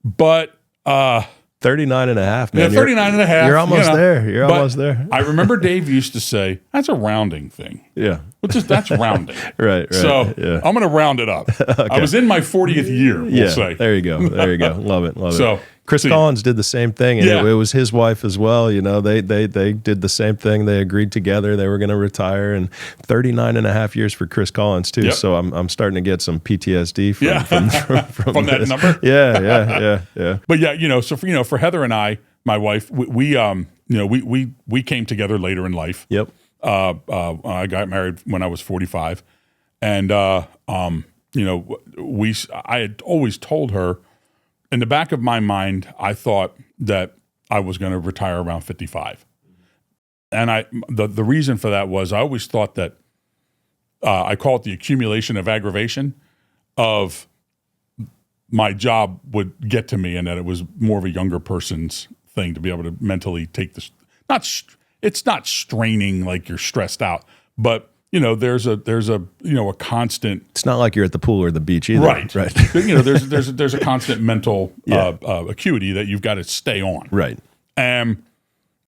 But 39 and a half, man. Yeah, 39 and a half. You're almost there. You're almost there. I remember Dave used to say, that's a rounding thing. Yeah. That's rounding. Right. So I'm going to round it up. Okay. I was in my 40th year, we'll say. There you go. Love it. So, Chris Collins did the same thing, and it was his wife as well. They did the same thing. They agreed together they were going to retire, and 39 and a half years for Chris Collins too. Yep. So I'm starting to get some PTSD from that number. Yeah. But so for Heather and I, my wife, we came together later in life. Yep. I got married when I was 45, and I had always told her, in the back of my mind, I thought that I was going to retire around 55. And the reason for that was I always thought that I call it the accumulation of aggravation of my job would get to me, and that it was more of a younger person's thing to be able to mentally take this. It's not straining like you're stressed out, but there's a constant. It's not like you're at the pool or the beach either. Right. There's a constant mental acuity that you've got to stay on. Right. And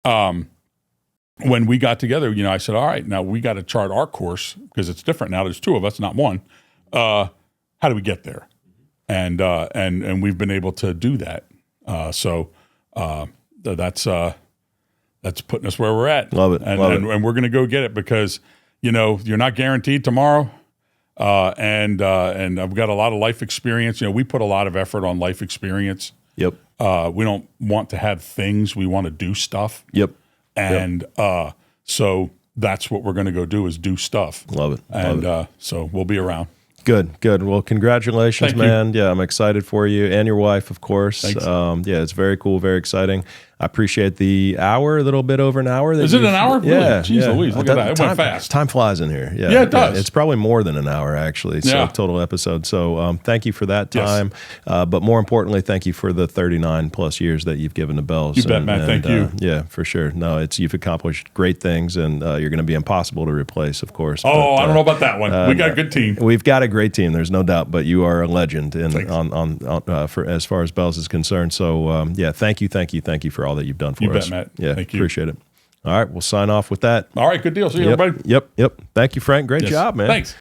when we got together, I said, all right, now we got to chart our course, because it's different now. There's 2 of us, not 1. How do we get there? And we've been able to do that. So that's putting us where we're at. Love it. And we're going to go get it, because you're not guaranteed tomorrow. And I've got a lot of life experience. We put a lot of effort on life experience. Yep. We don't want to have things. We want to do stuff. Yep. And so that's what we're going to go do, is do stuff. Love it. And so we'll be around. Good, good. Well, congratulations, Thank you. man. Yeah, I'm excited for you and your wife, of course. Thanks. Yeah, it's very cool, very exciting. I appreciate the hour, a little bit over an hour. Is it an hour? Really? Yeah. Jeez Louise, look at that. It went fast. Time flies in here. Yeah, Yeah, it does. It's probably more than an hour, actually. So Yeah. total episode. So thank you for that Yes. time. But more importantly, thank you for the 39 plus years that you've given to Bealls. You bet, Matt. Thank you. Yeah, for sure. No, you've accomplished great things, and you're going to be impossible to replace, of course. Oh, I don't know about that one. We got a good team. We've got a great team. There's no doubt, but you are a legend for as far as Bealls is concerned. So yeah, thank you for all that you've done for You us. bet, Matt. Yeah, Thank you. appreciate it. All right, we'll sign off with that. All right, good deal. See you, Yep, everybody. yep. Thank you, Frank. Great Yes. job, man. Thanks.